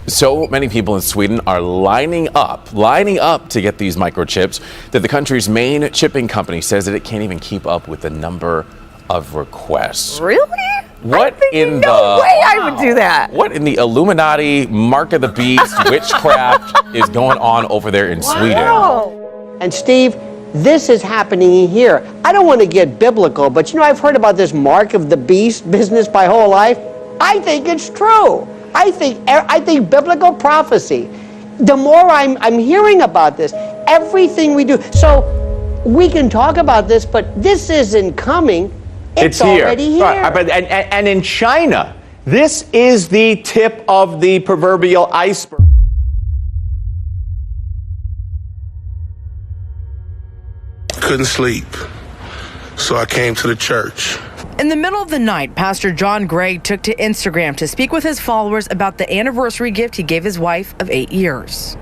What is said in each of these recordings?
So many people in Sweden are lining up to get these microchips that the country's main chipping company says that it can't even keep up with the number of requests. Really? What in no way I would do that. What in the Illuminati, mark of the beast, witchcraft is going on over there in Sweden? And Steve, this is happening here. I don't want to get biblical, but you know, I've heard about this mark of the beast business my whole life. I think it's true. I think biblical prophecy. The more I'm hearing about this, everything we do. So we can talk about this, but this isn't coming. It's already here. Right. And in China, this is the tip of the proverbial iceberg. Couldn't sleep, so I came to the church. In the middle of the night, Pastor John Gray took to Instagram to speak with his followers about the anniversary gift he gave his wife of 8 years.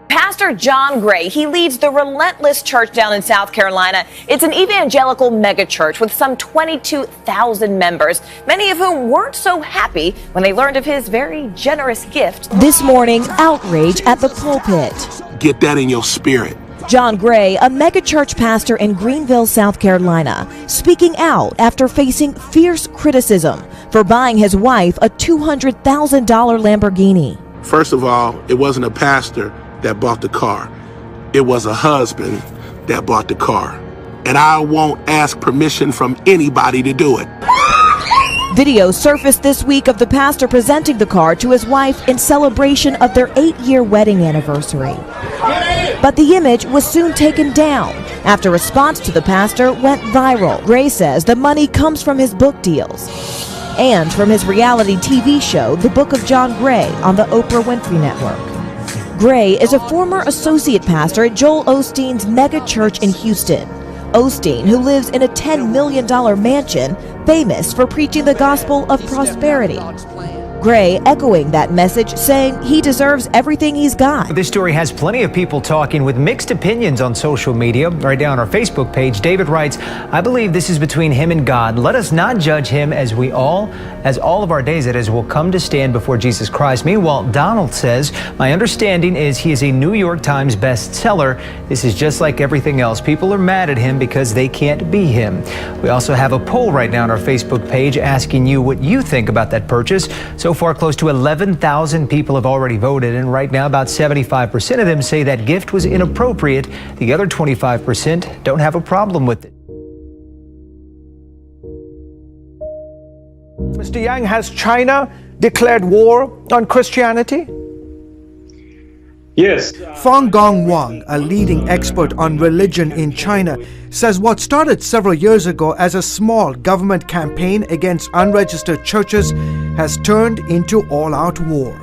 Pastor John Gray, he leads the Relentless Church down in South Carolina. It's an evangelical megachurch with some 22,000 members, many of whom weren't so happy when they learned of his very generous gift. This morning, outrage at the pulpit. Get that in your spirit. John Gray, a megachurch pastor in Greenville, South Carolina, speaking out after facing fierce criticism for buying his wife a $200,000 Lamborghini. First of all, it wasn't a pastor that bought the car. It was a husband that bought the car. And I won't ask permission from anybody to do it. Video surfaced this week of the pastor presenting the car to his wife in celebration of their 8-year wedding anniversary. But the image was soon taken down after response to the pastor went viral. Gray says the money comes from his book deals and from his reality TV show, The Book of John Gray, on the Oprah Winfrey Network. Gray is a former associate pastor at Joel Osteen's mega church in Houston. Osteen, who lives in a $10 million mansion, famous for preaching the gospel of prosperity. Gray echoing that message, saying he deserves everything he's got. This story has plenty of people talking with mixed opinions on social media. Right now on our Facebook page, David writes, I believe this is between him and God. Let us not judge him as all of our days, that is, will come to stand before Jesus Christ. Meanwhile, Donald says, my understanding is he is a New York Times bestseller. This is just like everything else. People are mad at him because they can't be him. We also have a poll right now on our Facebook page asking you what you think about that purchase. So far, close to 11,000 people have already voted, and right now about 75% of them say that gift was inappropriate. The other 25% don't have a problem with it. Mr. Yang, has China declared war on Christianity? Yes. Fang Gong Wang, a leading expert on religion in China, says what started several years ago as a small government campaign against unregistered churches has turned into all-out war.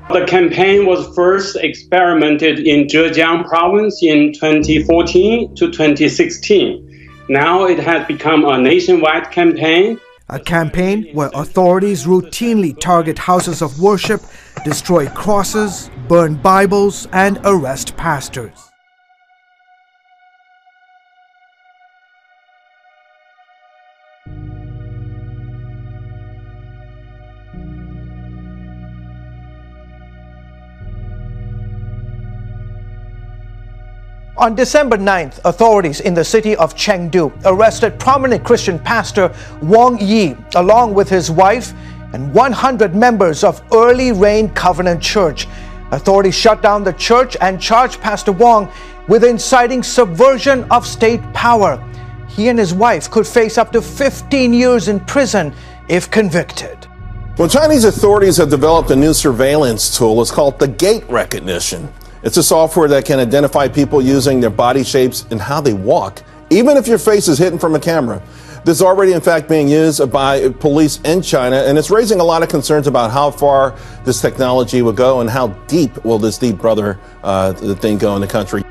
The campaign was first experimented in Zhejiang province in 2014 to 2016. Now it has become a nationwide campaign. A campaign where authorities routinely target houses of worship, destroy crosses, burn Bibles, and arrest pastors. On December 9th, authorities in the city of Chengdu arrested prominent Christian pastor Wang Yi, along with his wife and 100 members of Early Rain Covenant Church. Authorities shut down the church and charged Pastor Wang with inciting subversion of state power. He and his wife could face up to 15 years in prison if convicted. Well, Chinese authorities have developed a new surveillance tool. It's called the gait recognition. It's a software that can identify people using their body shapes and how they walk, even if your face is hidden from a camera. This is already, in fact, being used by police in China, and it's raising a lot of concerns about how far this technology will go and how deep will this deep brother thing go in the country.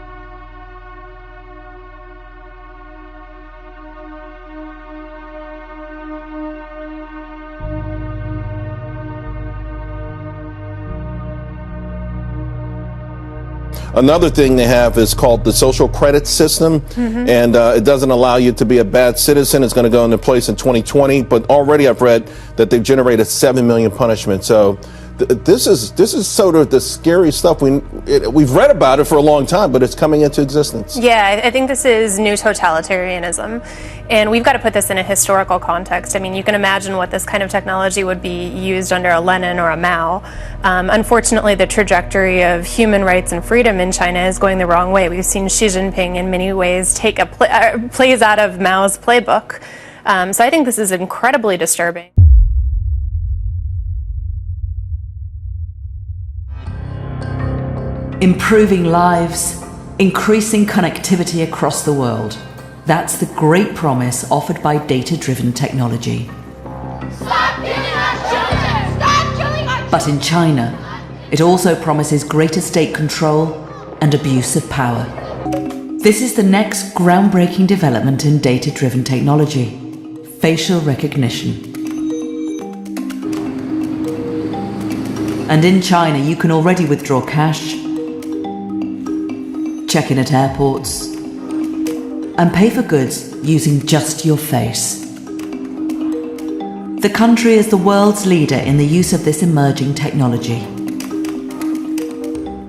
Another thing they have is called the social credit system, and it doesn't allow you to be a bad citizen. It's going to go into place in 2020, but already I've read that they've generated 7 million punishments. So This is sort of the scary stuff. We've read about it for a long time, but it's coming into existence. Yeah, I think this is new totalitarianism, and we've got to put this in a historical context. I mean, you can imagine what this kind of technology would be used under a Lenin or a Mao. Unfortunately, the trajectory of human rights and freedom in China is going the wrong way. We've seen Xi Jinping in many ways take plays out of Mao's playbook. So I think this is incredibly disturbing. Improving lives, increasing connectivity across the world. That's the great promise offered by data-driven technology. Stop killing our children! Stop killing our children! But in China, it also promises greater state control and abuse of power. This is the next groundbreaking development in data-driven technology: facial recognition. And in China, you can already withdraw cash, check in at airports, and pay for goods using just your face. The country is the world's leader in the use of this emerging technology.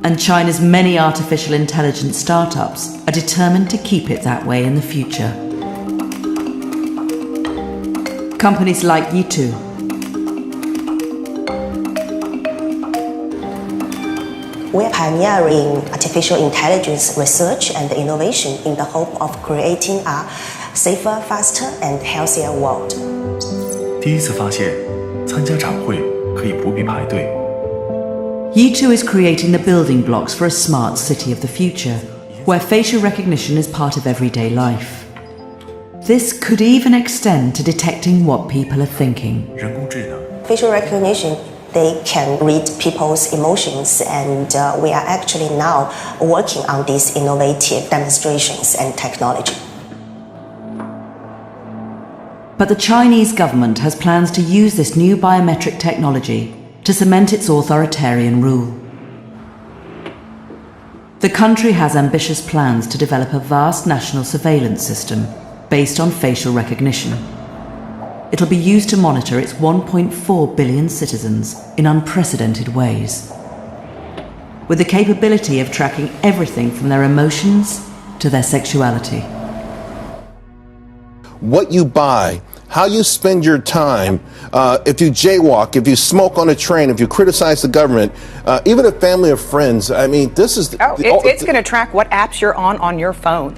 And China's many artificial intelligence startups are determined to keep it that way in the future. Companies like Yitu, We're pioneering artificial intelligence research and innovation in the hope of creating a safer, faster, and healthier world. 第一次发现，参加展会可以不必排队。Yitu is creating the building blocks for a smart city of the future, where facial recognition is part of everyday life. This could even extend to detecting what people are thinking. 人工智能 Facial recognition, they can read people's emotions, and we are actually now working on these innovative demonstrations and technology. But the Chinese government has plans to use this new biometric technology to cement its authoritarian rule. The country has ambitious plans to develop a vast national surveillance system based on facial recognition. It'll be used to monitor its 1.4 billion citizens in unprecedented ways, with the capability of tracking everything from their emotions to their sexuality. What you buy, how you spend your time, if you jaywalk, if you smoke on a train, if you criticize the government, even a family or friends. I mean, this is... It's going to track what apps you're on your phone.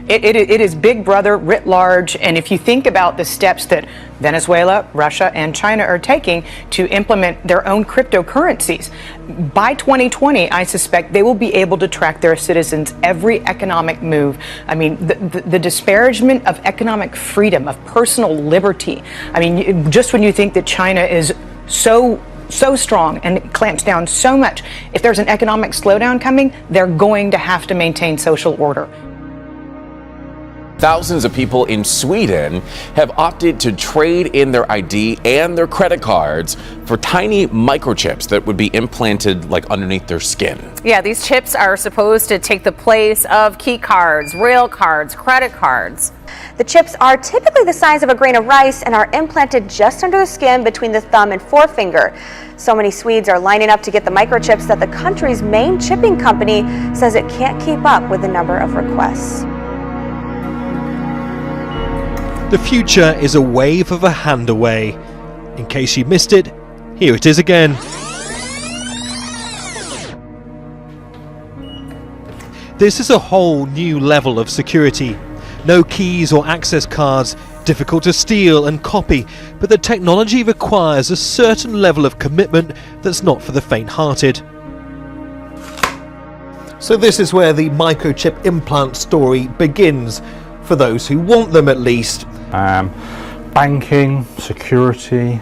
It is Big Brother writ large, and if you think about the steps that Venezuela, Russia, and China are taking to implement their own cryptocurrencies, by 2020, I suspect they will be able to track their citizens' every economic move. I mean, the disparagement of economic freedom, of personal liberty. I mean, just when you think that China is so strong and clamps down so much, if there's an economic slowdown coming, they're going to have to maintain social order. Thousands of people in Sweden have opted to trade in their ID and their credit cards for tiny microchips that would be implanted like underneath their skin. Yeah, these chips are supposed to take the place of key cards, rail cards, credit cards. The chips are typically the size of a grain of rice and are implanted just under the skin between the thumb and forefinger. So many Swedes are lining up to get the microchips that the country's main chipping company says it can't keep up with the number of requests. The future is a wave of a hand away. In case you missed it, here it is again. This is a whole new level of security. No keys or access cards, difficult to steal and copy, but the technology requires a certain level of commitment that's not for the faint-hearted. So this is where the microchip implant story begins, for those who want them at least. Banking, security,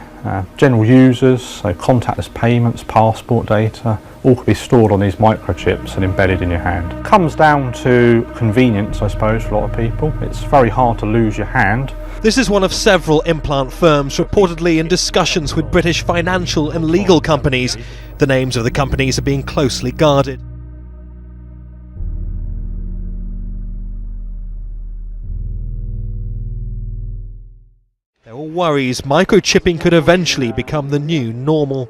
general users, so contactless payments, passport data, all could be stored on these microchips and embedded in your hand. It comes down to convenience, I suppose, for a lot of people. It's very hard to lose your hand. This is one of several implant firms reportedly in discussions with British financial and legal companies. The names of the companies are being closely guarded. There are worries microchipping could eventually become the new normal.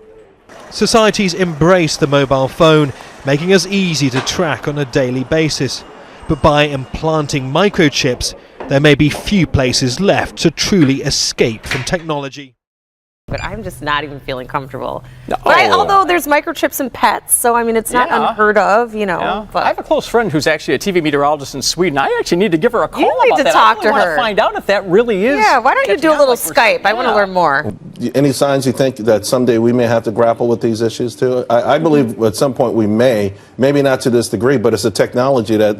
Societies embrace the mobile phone, making us easy to track on a daily basis. But by implanting microchips, there may be few places left to truly escape from technology. But I'm just not even feeling comfortable. But although there's microchips in pets, so I mean, it's not unheard of, you know. Yeah. But I have a close friend who's actually a TV meteorologist in Sweden. I actually need to give her a call You need about to that. talk I to really her. want to find out if that really is. yeah, why don't you do a little Skype? I want to learn more. Any signs you think that someday we may have to grapple with these issues too? I believe at some point we may, maybe not to this degree, but it's a technology that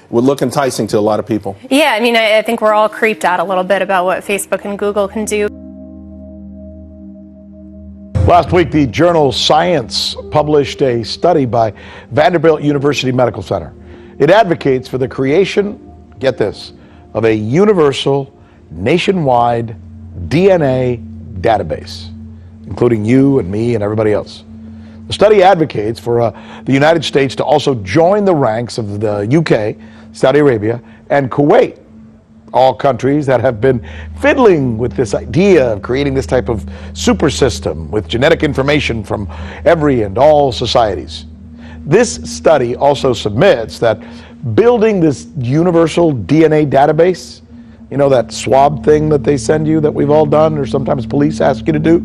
would look enticing to a lot of people. Yeah, I mean, I think we're all creeped out a little bit about what Facebook and Google can do. Last week, the journal Science published a study by Vanderbilt University Medical Center. It advocates for the creation, get this, of a universal, nationwide DNA database, including you and me and everybody else. The study advocates for the United States to also join the ranks of the UK, Saudi Arabia, and Kuwait, all countries that have been fiddling with this idea of creating this type of super system with genetic information from every and all societies. This study also submits that building this universal DNA database, you know, that swab thing that they send you that we've all done or sometimes police ask you to do,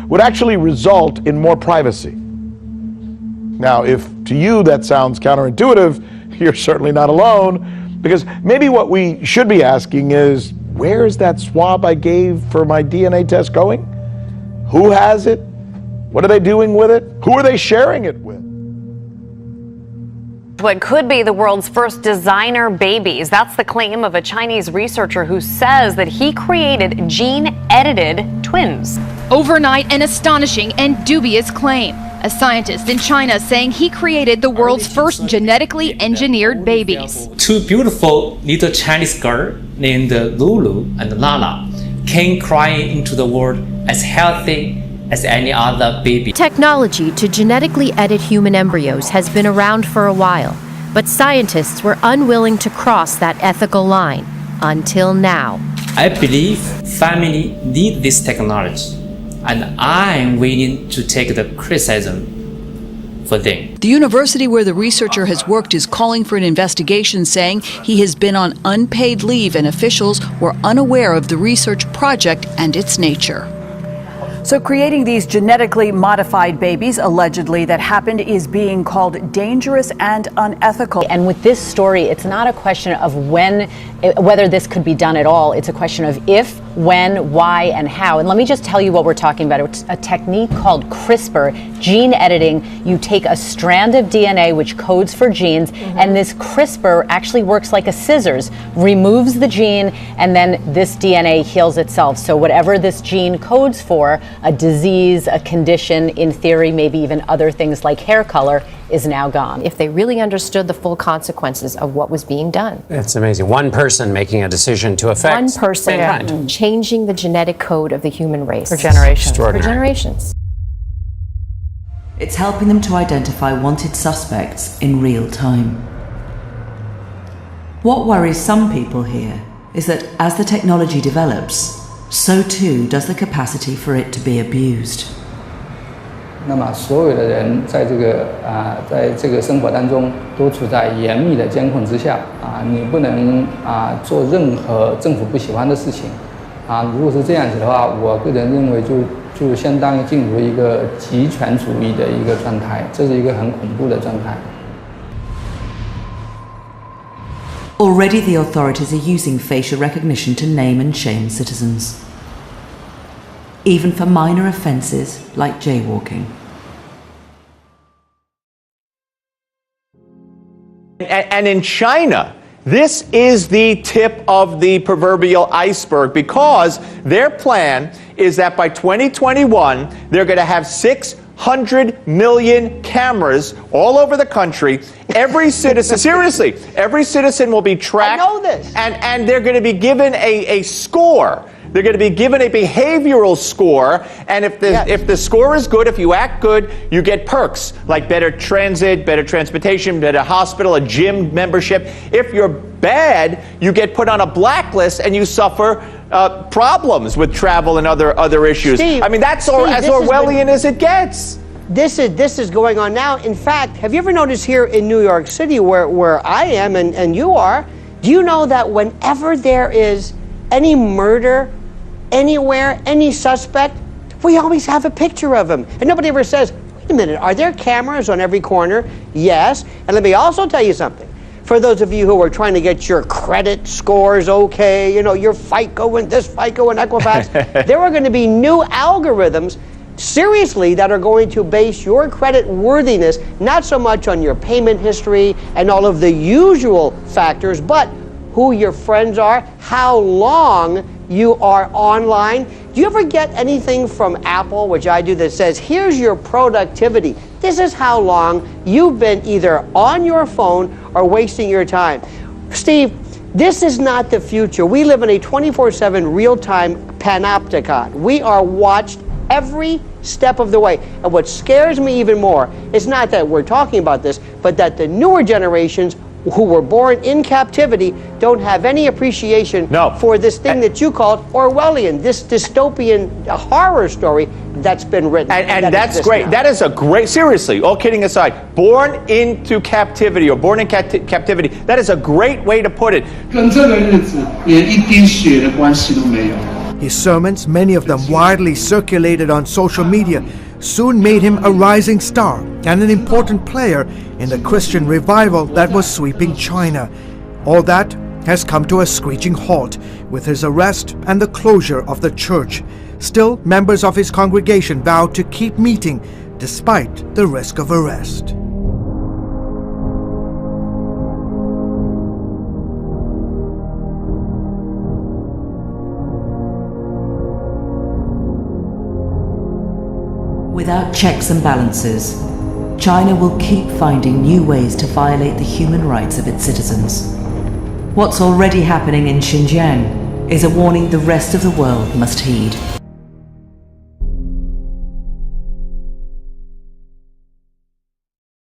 would actually result in more privacy. Now, if to you that sounds counterintuitive, you're certainly not alone. Because maybe what we should be asking is, where is that swab I gave for my DNA test going? Who has it? What are they doing with it? Who are they sharing it with? What could be the world's first designer babies. That's the claim of a Chinese researcher who says that he created gene-edited twins. Overnight, an astonishing and dubious claim. A scientist in China saying he created the world's first genetically engineered babies. Two beautiful little Chinese girls named Lulu and Lala came crying into the world as healthy as any other baby. Technology to genetically edit human embryos has been around for a while, but scientists were unwilling to cross that ethical line until now. I believe family need this technology, and I'm willing to take the criticism for them. The university where the researcher has worked is calling for an investigation, saying he has been on unpaid leave and officials were unaware of the research project and its nature. So creating these genetically modified babies, allegedly that happened, is being called dangerous and unethical. And with this story, it's not a question of whether this could be done at all. It's a question of if, when, why, and how. And let me just tell you what we're talking about. It's a technique called CRISPR, gene editing. You take a strand of DNA which codes for genes, and this CRISPR actually works like a scissors, removes the gene, and then this DNA heals itself. So whatever this gene codes for, a disease, a condition, in theory, maybe even other things like hair color, is now gone. If they really understood the full consequences of what was being done. It's amazing. One person making a decision to affect One person mankind. changing the genetic code of the human race. For generations. For generations. It's helping them to identify wanted suspects in real time. What worries some people here is that as the technology develops, so too does the capacity for it to be abused. 那么所有的人在这个生活当中都处在严密的监控之下你不能做任何政府不喜欢的事情如果是这样子的话，我个人认为就相当于进入一个极权主义的一个状态，这是一个很恐怖的状态。 Already the authorities are using facial recognition to name and shame citizens, even for minor offences like jaywalking. And in China, this is the tip of the proverbial iceberg, because their plan is that by 2021, they're going to have 600 million cameras all over the country. Every citizen, seriously, every citizen will be tracked. I know this. And they're going to be given a score. They're going to be given a behavioral score, and if the score is good, if you act good, you get perks like better transit, better transportation, better hospital, a gym membership. If you're bad, you get put on a blacklist and you suffer problems with travel and other issues. Steve, I mean, that's Steve, as Orwellian as it gets. This is going on now. In fact, have you ever noticed here in New York City, where I am and you are, do you know that whenever there is any murder anywhere, any suspect, we always have a picture of him. And nobody ever says, wait a minute, are there cameras on every corner? Yes. And let me also tell you something. For those of you who are trying to get your credit scores okay, you know, your FICO and this FICO and Equifax, there are going to be new algorithms, seriously, that are going to base your credit worthiness not so much on your payment history and all of the usual factors, but who your friends are, how long you are online. Do you ever get anything from Apple, which I do, that says, here's your productivity. This is how long you've been either on your phone or wasting your time. Steve, this is not the future. We live in a 24/7 real-time panopticon. We are watched every step of the way. And what scares me even more is not that we're talking about this, but that the newer generations who were born in captivity don't have any appreciation for this thing that you called Orwellian, this dystopian horror story that's been written. And that's great. Now. That is a great, seriously, all kidding aside, born into captivity or born in captivity, that is a great way to put it. His sermons, many of them widely circulated on social media, soon made him a rising star and an important player in the Christian revival that was sweeping China. All that has come to a screeching halt with his arrest and the closure of the church. Still, members of his congregation vowed to keep meeting despite the risk of arrest. Without checks and balances, China will keep finding new ways to violate the human rights of its citizens. What's already happening in Xinjiang is a warning the rest of the world must heed.